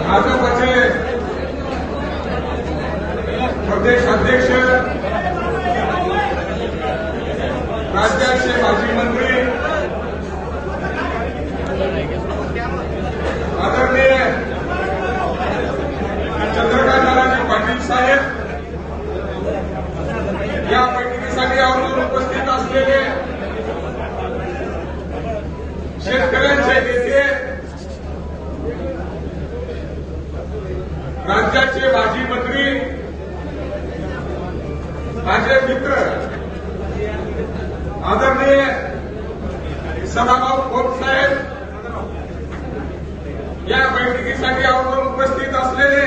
भाजपचे प्रदेश अध्यक्ष, राज्याचे माजी मंत्री, आदरणीय चंद्रकांत पाटील साहेब, या बैठकीसाठी आवर्जून उपस्थित असलेले शेतकऱ्यांचे नेते, राज्याचे माजी मंत्री, माझे मित्र आदरणीय सदाभाऊ खोत साहेब, या बैठकीसाठी आवर्जून उपस्थित असलेले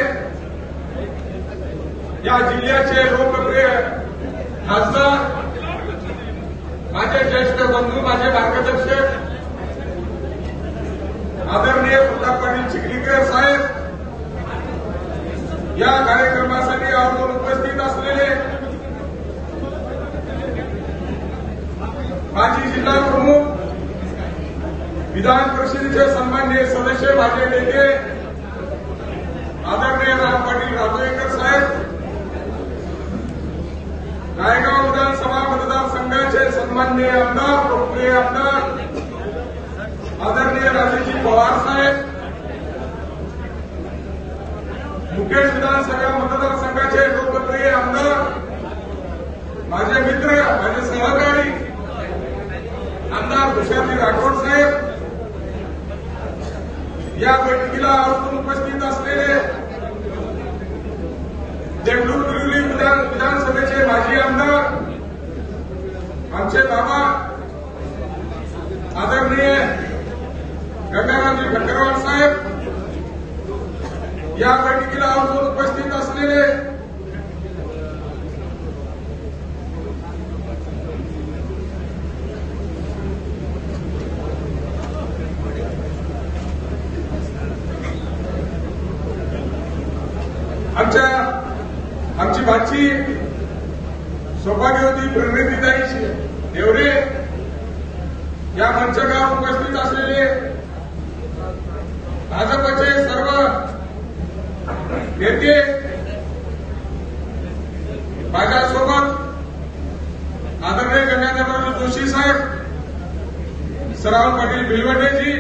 या जिल्ह्याचे लोकप्रिय खासदार, माझे ज्येष्ठ बंधू, माझे मार्गदर्शक आदरणीय प्रताप पाटील चिखलीकर साहेब, या कार्यक्रमासाठी आवर्जून उपस्थित असलेले माजी जिल्हा प्रमुख, विधान परिषदेचे सन्माननीय सदस्य, माझे नेते आदरणीय राम पाटील राजवेकर साहेब, नायगाव विधानसभा मतदारसंघाचे सन्माननीय आमदार, लोकप्रिय आमदार आदरणीय राजेजी पवार साहेब, मुखेड विधानसभा मतदारसंघाचे लोकप्रिय आमदार, माझे मित्र, माझे सहकारी आमदार तुषारजी राठोड साहेब, या बैठकीला आवर्जून उपस्थित असलेले देगलूर गिरवली विधानसभेचे माजी आमदार, आमचे बाबा आदरणीय गंगारामजी खंडेलवाल साहेब, या बैठकीला आवर्जून उपस्थित असलेले आमची भाची सौभाग्यवती प्रणितीताई देवरे, या मंचावर उपस्थित असलेले भाजपचे सर्व नेते, माझ्यासोबत आदरणीय गंगाधरराव जोशी साहेब, सराव पाटील भिलवंडेजी,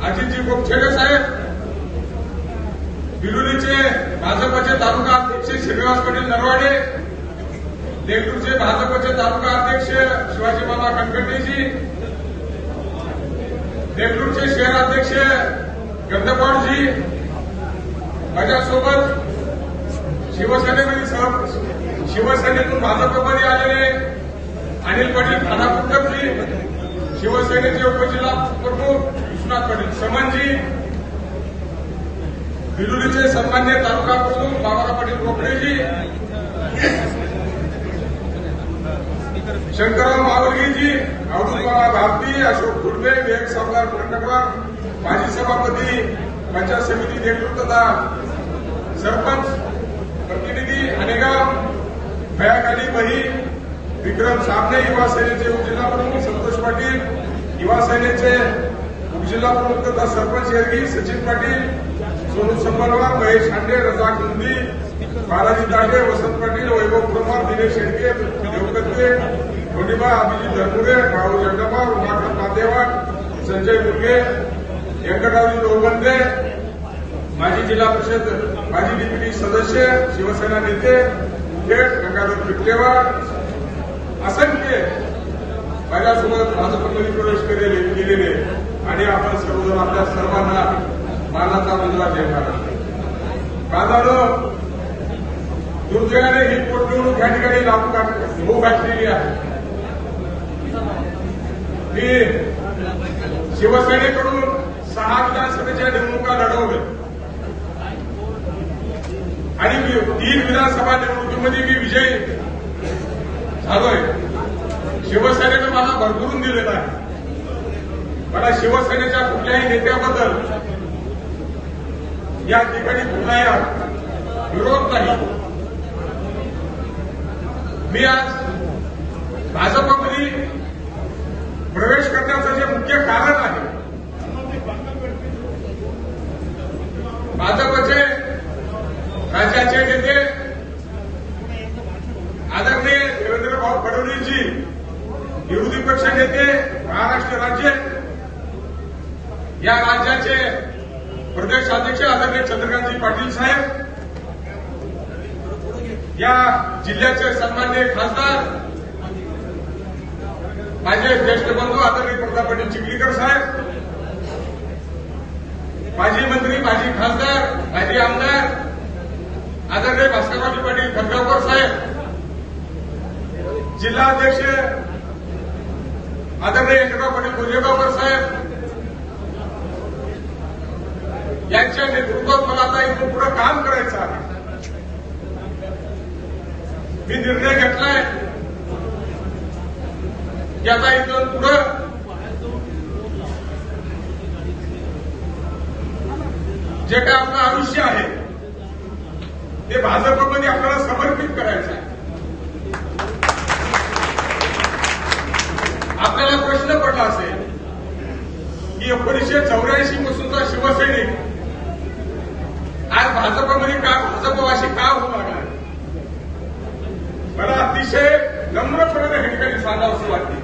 अजितजी गोपछेडे साहेब, बिलोलीचे भाजपचे तालुका अध्यक्ष श्रीनिवास पाटील नरवाडे, देगलूरचे भाजपचे तालुका अध्यक्ष शिवाजी मामा कणकटेजी, देगलूरचे शहर अध्यक्ष गंधपाडजी, माझ्यासोबत शिवसेनेतून भाजपमध्ये आलेले अनिल पाटील खानापूरकरजी, शिवसेनेचे उपजिल्हा प्रमुख विश्वनाथ पाटील समनजी, बिलोलीचे सन्मान्य तालुका प्रमुख बाबाराव पाटील कोकणेजी, शंकरराव मावलगीजी, अब्दुल बाबा भारती, अशोक खुडबे, विवेक सावकार कर्णकवार, माजी सभापती पंचायत समिती देगलूर तथा सरपंच प्रतिनिधी अनेगाव, भयाखाली बही, विक्रम सामने, युवा सेनेचे उपजिल्हा प्रमुख संतोष पाटील, युवा सेनेचे उपजिल्हा प्रमुख तथा सरपंच येरगी सचिन पाटील, सोनू संबलवार, महेश हांडे, रजाक नंदी, बालाजी दांडे, वसंत पाटील, वैभव कुमार, दिनेश शेडके, देवकत्ते, धोंडीबा, अभिजित धरपुरे, राहुल जगदंबा, उमाकांत मादेवाड, संजय मुरगे, व्यंकटरावजी दोरबंदे, माजी जिल्हा परिषद, माजी डिप्युटी सदस्य, शिवसेना नेते, मुखेड गंगाधर पिटलेवार, असंख्य माझ्यासोबत भाजपमध्ये प्रवेश केलेले आणि आपण सर्वजण आपल्या सर्वांना मानाचा मुजरा देणार. बाजारो दुर्दैवाने ही पोटनिवडणूक या ठिकाणी होऊ घातलेली आहे. मी शिवसेनेकडून 6 विधानसभेच्या निवडणुका लढवल्या आणि 3 विधानसभा निवडणुकीमध्ये मी विजयी झालोय. शिवसेनेनं मला भरभरून दिलेला आहे. मला शिवसेनेच्या कुठल्याही नेत्याबद्दल या ठिकाणी कुठलाही विरोध नाही. मी आज भाजपमध्ये प्रवेश करण्याचं जे मुख्य कारण आहे या राज्याचे प्रदेश अध्यक्ष आदरणीय चंद्रकांतजी पाटील साहेब, या जिल्ह्याचे सन्माननीय खासदार माझे ज्येष्ठ बंधू आदरणीय प्रताप पाटील चिखलीकर साहेब, माजी मंत्री, माजी खासदार, माजी आमदार आदरणीय भास्करराव पाटील खतगावकर साहेब, जिल्हाध्यक्ष आदरणीय एकनाथ पाटील गोरेगावकर साहेब, यांच्या नेतृत्वात मला आता इथून पुढे काम करायचं आहे. मी निर्णय घेतलाय की आता इथून पुढे जे काय आपलं आयुष्य आहे ते भाजपमध्ये आपल्याला समर्पित करायचं आहे. आपल्याला प्रश्न पडला असेल की 1984 पासूनचा शिवसैनिक आज भाजपमध्ये का भाजपवाशी का होऊ लागला. मला अतिशय नम्रपणे या ठिकाणी सांगावंसं वाटते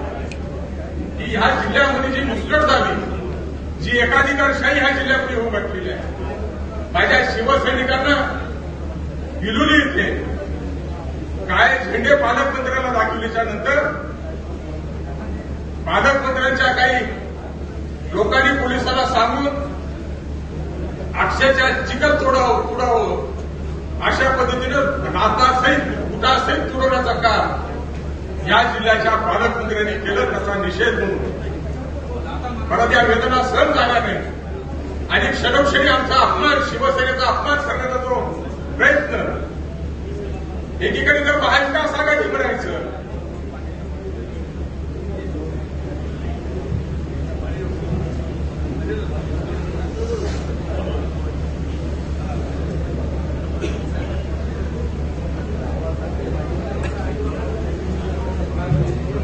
की ह्या जिल्ह्यामध्ये जी मुस्कट झाली, जी एकाधिकारशाही ह्या जिल्ह्यामध्ये होऊ घातलेली आहे. माझ्या शिवसैनिकांना विलुली इथे काय झेंडे पालकमंत्र्याला दाखवल्याच्या नंतर पालकमंत्र्यांच्या काही लोकांनी पोलिसांना सांगून अक्षरशः चिखल तोडावं अशा पद्धतीनं नातासहित बुटासहित तुडवण्याचा काम या जिल्ह्याच्या पालकमंत्र्यांनी केलं. त्याचा निषेध म्हणून मला त्या वेदना सहन झाल्या नाही आणि क्षणोक्षणी आमचा अपमान, शिवसेनेचा अपमान करण्याचा जो प्रयत्न, एकीकडे जर महाविकास आघाडी म्हणायचं,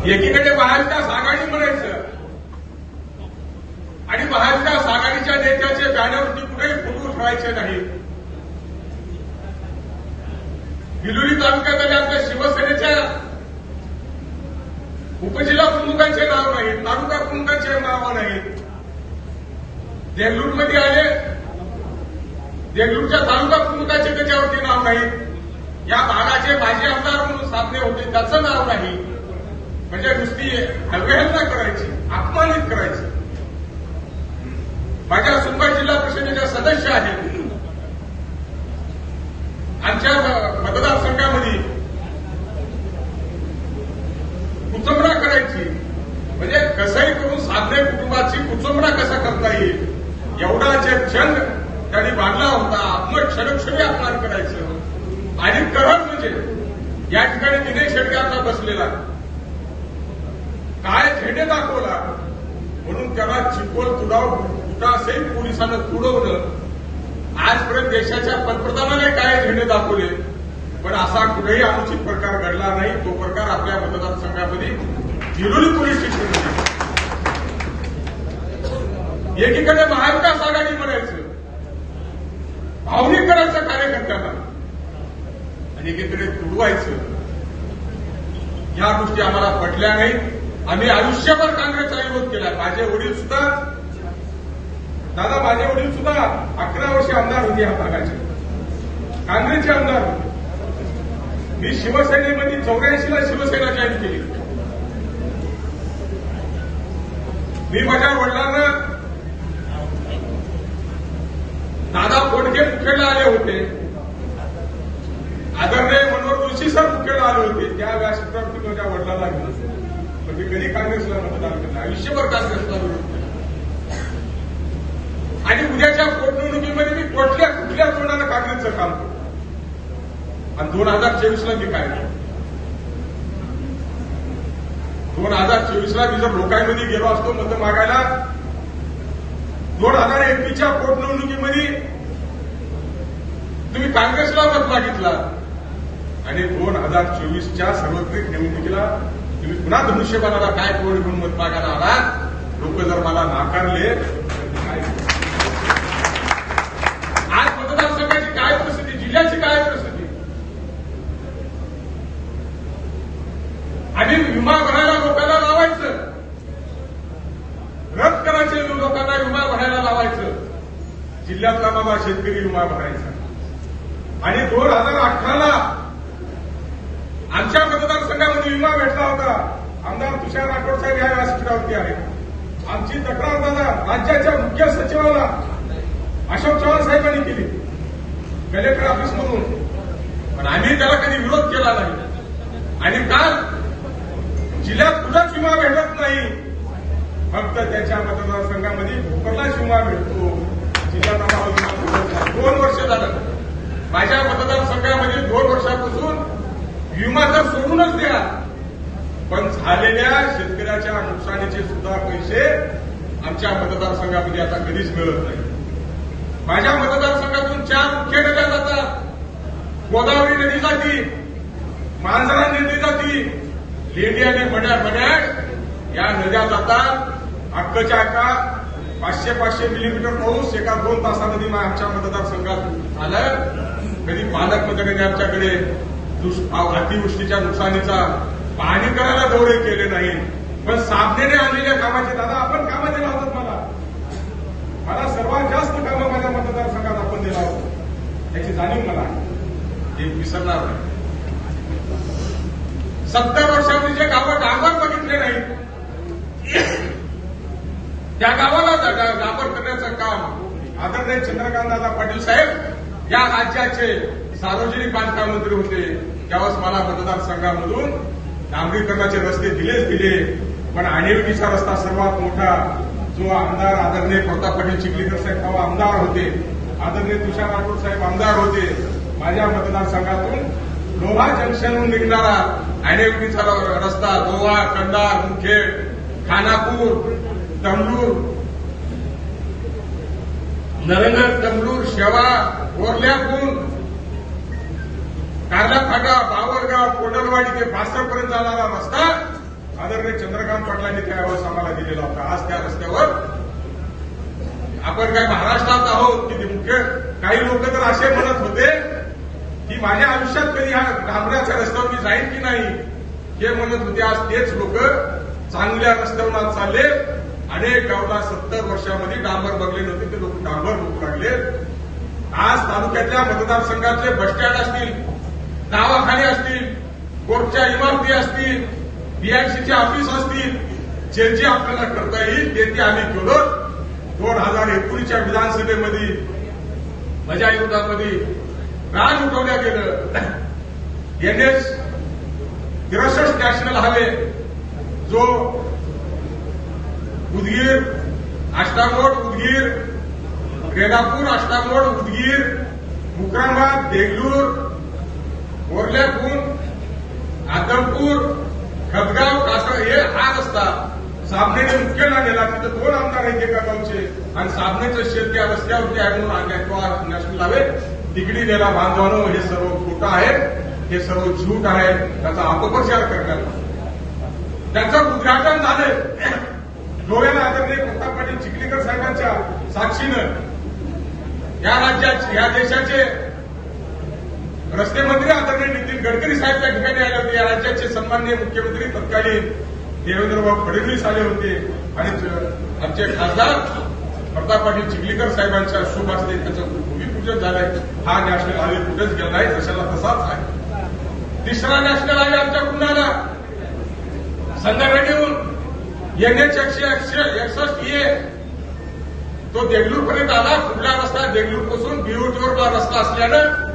एकीकडे महाविकास आघाडी म्हणायचं आणि महाविकास आघाडीच्या नेत्याचे बॅनरवरती कुठेही फोटो ठेवायचे नाही. विलुरी तालुक्यातल्या आपल्या शिवसेनेच्या उपजिल्हा प्रमुखांचे नाव नाहीत, तालुका प्रमुखांचे नाव नाहीत. देगलूरमध्ये आले, देगलूरच्या तालुका प्रमुखाचे त्याच्यावरती नाव नाहीत. या भागाचे माजी आमदार म्हणून साधने होते त्याचं नाव नाही. म्हणजे नुसती अवहेलना करायची, अपमानित करायची. माझ्या सुनबाई जिल्हा परिषदेच्या सदस्य आहेत. आमच्या मतदारसंघामध्ये कुचंबडा करायची, म्हणजे कसंही करून साधने कुटुंबाची कुचंबडा कसा करता येईल एवढा जे जंग त्यांनी बांधला होता. मग क्षणोक्षणी अपमान करायचं आणि करत म्हणजे या ठिकाणी विनय शेडगे आता बसलेला काय झेंडे दाखवला म्हणून त्याला चिखल तुडासहित पोलिसांना तुडवलं. आजपर्यंत देशाच्या पंतप्रधानाने काय झेंडे दाखवले, पण असा कुठेही अनुचित प्रकार घडला नाही. तो प्रकार आपल्या मतदारसंघामध्ये विरोधी पोलीस स्टेशनमध्ये, एकीकडे महाविकास आघाडी म्हणायचं, भावनिक करायचं कार्यकर्त्यांना आणि एकीकडे तुडवायचं. या गोष्टी आम्हाला पटल्या नाहीत. आम्ही आयुष्यभर काँग्रेसचा विरोध केला. माझे वडील सुद्धा, दादा माझे वडील सुद्धा 11 वर्षे आमदार होते या भागाचे, काँग्रेसचे आमदार होते. मी शिवसेनेमध्ये 84ला शिवसेना जॉईन केली. मी माझ्या वडिलांना दादा फोडके मुखेडला आले होते, आदरणीय मनोहर जोशी सर मुखेडला आले होते. त्या व्यासपीठावरती माझ्या वडिलांना घेतलं. मी कधी काँग्रेसला मतदान केलं, आयुष्यभर काँग्रेसला विरोध केला. आणि उद्याच्या पोटनिवडणुकीमध्ये मी कुठल्या तोंडानं काँग्रेसचं काम करतो. आणि 2024ला मी काय केलं, 2024ला मी जर लोकांमध्ये गेलो असतो मतं मागायला, 2021च्या पोटनिवडणुकीमध्ये तुम्ही काँग्रेसला मत मागितला आणि 2024च्या सार्वत्रिक निवडणुकीला तुम्ही पुन्हा धनुष्यबाणाला काय कोण घेऊन मत मागायला आलात. लोक जर मला नाकारले, आज मतदारसंघाची काय परिस्थिती, जिल्ह्याची काय परिस्थिती. आणि विमा भरायला लोकांना लावायचं, रद्द करायचे लोकांना विमा भरायला जिल्ह्यातला माझा शेतकरी विमा भरायचा. आणि 2018ला आमच्या मतदारसंघामध्ये विमा भेटला होता. आमदार तुषार राठोड साहेब या व्यासपीठावरती आहेत. आमची तक्रार दादा राज्याच्या मुख्य सचिवाला अशोक चव्हाण साहेबांनी केली कलेक्टर ऑफिसमधून, पण आम्ही त्याला कधी विरोध केला नाही. आणि काल जिल्ह्यात कुठंच विमा भेटत नाही, फक्त त्याच्या मतदारसंघामध्ये भोकरलाच विमा भेटतो. जिल्ह्यात आम्हाला 2 वर्ष झालं. माझ्या मतदारसंघामध्ये 2 वर्षापासून विमा तर सोडूनच द्या, पण झालेल्या शेतकऱ्याच्या नुकसानीचे सुद्धा पैसे आमच्या मतदारसंघामध्ये आता कधीच मिळत नाही. माझ्या मतदारसंघातून 4 मुख्य नद्या जातात. गोदावरी नदी जाती, मांजरा नदी जाती, लेंडी आणि मड्याड या नद्या जातात. अक्कच्या अक्का 500 मिलीमीटर पाऊस एका 2 तासामध्ये आमच्या मतदारसंघात आलं. कधी पालकमंत्र्यांनी आमच्याकडे अतिवृष्टीच्या नुकसानीचा पाहणी करायला दौरे केले नाही, पण साबणेने आणलेल्या कामाचे दादा आपण कामं दिला होतात. मला सर्वात जास्त कामं माझ्या मतदारसंघात आपण दिला होतं, याची जाणीव मला हे विसरणार नाही. 70 वर्षांनी जे गावं डांबर बघितले नाही, त्या गावाला डांबर करण्याचं काम आदरणीय चंद्रकांतदादा पाटील साहेब या राज्याचे सार्वजनिक बांधकाम मंत्री होते. त्यावेळेस मला मतदारसंघामधून डांबरीकरणाचे रस्ते दिलेच दिले, पण आणेवटीचा रस्ता सर्वात मोठा जो आमदार आदरणीय प्रताप पाटील चिखलीकर साहेब तेव्हा आमदार होते, आदरणीय तुषार राठोड साहेब आमदार होते. माझ्या मतदारसंघातून लोहा जंक्शनहून निघणारा आणेवटीचा रस्ता लोहा, कंधार, मुखेड, खानापूर, तमलूर, नरंगड, तमलूर, शेवा, कोरल्यापूर, कारला फाटा, बावरगाव, कोंडलवाडी ते भासरपर्यंत जाणारा रस्ता आदरणीय चंद्रकांत पाटलांनी त्यावेळेस आम्हाला दिलेला होता. आज त्या रस्त्यावर आपण काय महाराष्ट्रात आहोत की मुख्य काही लोक तर असे म्हणत होते की माझ्या आयुष्यात कधी ह्या डांबऱ्याच्या रस्त्यावर मी जाईन की नाही हे म्हणत होते. आज तेच लोक चांगल्या रस्त्यावर चालले. अनेक गावला 70 वर्षामध्ये डांबर बघले नव्हते ते लोक डांबर बघू लागले. आज तालुक्यातल्या मतदारसंघातले बसस्टँड असतील, दवाखाने असतील, कोर्टच्या इमारती असतील, बीआयसीचे ऑफिस असतील, जे आपल्याला करता येईल ते आम्ही केलं. 2019च्या विधानसभेमध्ये माझ्या विरोधामध्ये राज उठवल्या गेलं. NH 63 नॅशनल हायवे जो उदगीर, आष्टामोड, उदगीर, रेणापूर, आष्टामोड, उदगीर, मुक्रांबाद, देगलूर, कोरल्यापूर, आदमपूर, खतगाव, कासर हे हा रस्ता साबणेने मुख्यला गेला. तिथं 2 आमदार आहेत एका गावचे आणि साबणेचं शेत त्या रस्त्यावरती आहे म्हणून नॅशनल हायवे तिकडी गेला. बांधवानो हे सर्व खोटं आहे, हे सर्व झूट आहे. त्याचा अपप्रचार करण्यात त्याचं उद्घाटन झालं गोव्याला आदरणीय प्रताप पाटील चिखलीकर साहेबांच्या साक्षीनं. या राज्याचे या देशाचे रस्ते मंत्री आदरणीय नितीन गडकरी साहेब त्या ठिकाणी आले होते. या राज्याचे सन्माननीय मुख्यमंत्री तत्कालीन देवेंद्रभाऊ फडणवीस आले होते आणि आमचे खासदार प्रताप पाटील चिखलीकर साहेबांच्या शुभ हस्ते त्याचं भूमिपूजन झालंय. हा नॅशनल हायवे कुठेच गेला नाही, तशाला तसाच आहे. 3रा नॅशनल हायवे आमच्याकडून आला संध्याकाळीहून NH 161 तो देगलूरपर्यंत आला. कुठला रस्ता देगलूरपासून बीओटीवर रस्ता असल्यानं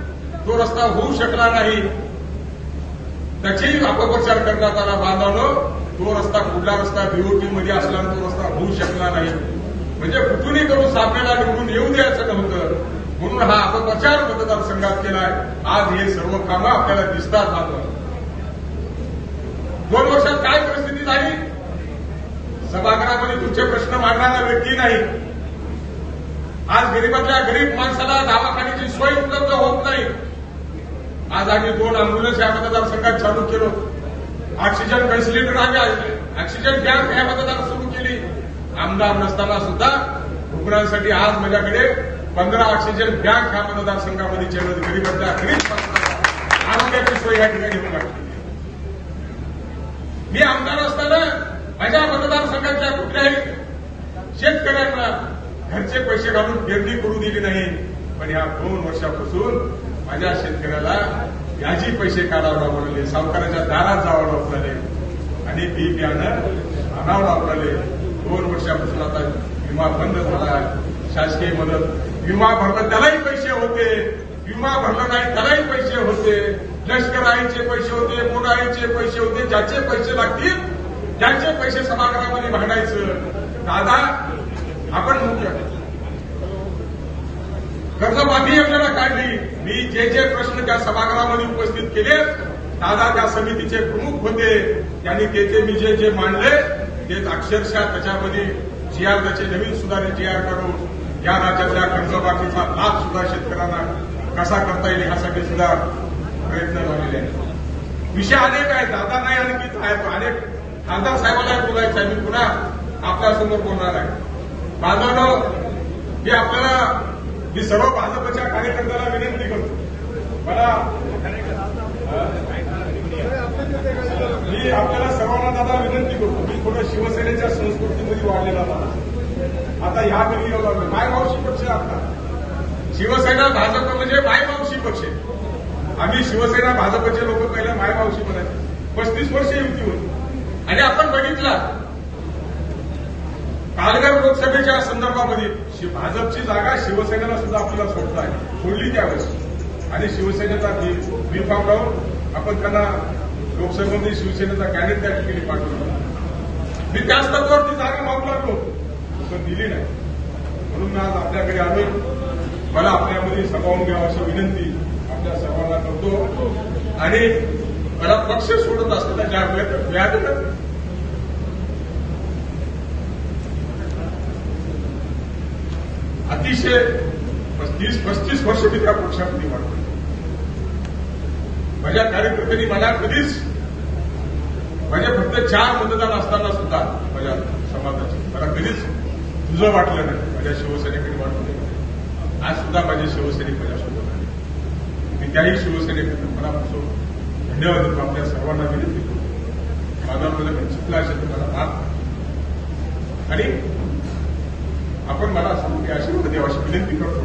तो रस्ता होऊ शकला नाही. त्याची अपप्रचार करण्यात आला. बांधवांनो तो रस्ता कुठला रस्ता बीओटी मध्ये असल्यानं तो रस्ता होऊ शकला नाही. म्हणजे कुठूनही करून साबणेला निवडून येऊ द्यायचं नव्हतं म्हणून हा अपप्रचार मतदारसंघात केलाय. आज हे सर्व कामं आपल्याला दिसतात. बांधव 2 वर्षात काय परिस्थिती झाली? सभागृहामध्ये तुमचे प्रश्न मांडणारा व्यक्ती नाही. आज गरीबातल्या गरीब माणसाला दवाखान्याची सोय उपलब्ध होत नाही. आज आम्ही 2 अँब्युलन्स या मतदारसंघात चालू केलो. ऑक्सिजन कन्सिलेटर आम्ही ऑक्सिजन बँक या मतदार सुरू केली. आमदार नसताना सुद्धा रुग्णांसाठी आज माझ्याकडे 15 ऑक्सिजन बँक ह्या मतदारसंघामध्ये गरीबातल्या गरीब माणसाला आरोग्याची सोय या ठिकाणी होऊ लागली. मी आमदार असताना माझ्या मतदारसंघाच्या कुठल्याही शेतकऱ्यांना घरचे पैसे घालून पेरणी करू दिली नाही. पण या 2 वर्षापासून माझ्या शेतकऱ्याला व्याजी पैसे काढावं लागले, सावकाराच्या दारात जावं लागले आणि बी बियाणं आणावं लागले. 2 वर्षापासून आता विमा बंद झाला. शासकीय मदत विमा भरला त्यालाही पैसे होते, विमा भरला नाही त्यालाही पैसे होते, लष्कर आईचे पैसे होते, मोडाईचे पैसे होते. ज्याचे पैसे लागतील ज्याचे पैसे सभागृहामध्ये भांडायचं. दादा आपण मुख्य कर्जमाफी योजना काढली. मी जे प्रश्न त्या सभागृहामध्ये उपस्थित केले, दादा त्या समितीचे प्रमुख होते, त्यांनी ते मी जे मांडले तेच अक्षरशः त्याच्यामध्ये जीआर त्याचे नवीन सुधारित जीआर करून या राज्यातल्या कर्जमाफीचा लाभ सुद्धा शेतकऱ्यांना कसा करता येईल ह्यासाठी सुद्धा प्रयत्न झालेले आहेत. विषय अनेक आहेत, दादा नाही आणखी अनेक. खासदार साहेबांना बोलायचं आहे, मी पुन्हा आपल्यासमोर बोलणार आहे. बांधवांनो, मी सर्व भाजपच्या कार्यकर्त्याला विनंती करतो, मी आपल्याला सर्वांना दादा विनंती करतो. मी थोडं शिवसेनेच्या संस्कृतीमध्ये वाढलेला दादा. आता ह्या घरी येऊ लागलो. मायमावशी पक्ष आपला शिवसेना भाजप म्हणजे मायमावशी पक्ष. आम्ही शिवसेना भाजपचे लोक पहिले मायमावशी म्हणायचे. 35 वर्ष युती होती आणि आपण बघितलं पालघर लोकसभेच्या संदर्भामध्ये भाजपची जागा शिवसेनेला सुद्धा आपल्याला सोडता आहे, सोडली त्यावेळेस. आणि शिवसेनेचा बीफाम लावून आपण त्यांना लोकसभेमध्ये शिवसेनेचा कॅन्डिडेट त्या ठिकाणी पाठवला. मी त्याच तत्वावरती जागा मागू लागलो, पण दिली नाही. म्हणून मी आज आपल्याकडे आलो. मला आपल्यामध्ये समावून घ्यावं अशी विनंती आपल्या सर्वांना करतो. आणि मला पक्ष सोडत असताना ज्या व्याज अतिशय 35 वर्ष मी त्या पक्षामध्ये वाढतो. माझ्या कार्यकर्त्यांनी मला कधीच फक्त 4 मतदान असताना सुद्धा माझ्या समाजाची मला कधीच तुझं वाटलं नाही. माझ्या शिवसेनेकडे वाटलं. आज सुद्धा माझे शिवसैनिक माझ्यासोबत आहे. मी त्याही शिवसेनेकडे मनापासून धन्यवाद देतो. आपल्या सर्वांना विनंती करतो, माझ्यामध्ये चुकला असेल तर मला माफ आणि आपण मला सांगू की अशी विनंती करतो.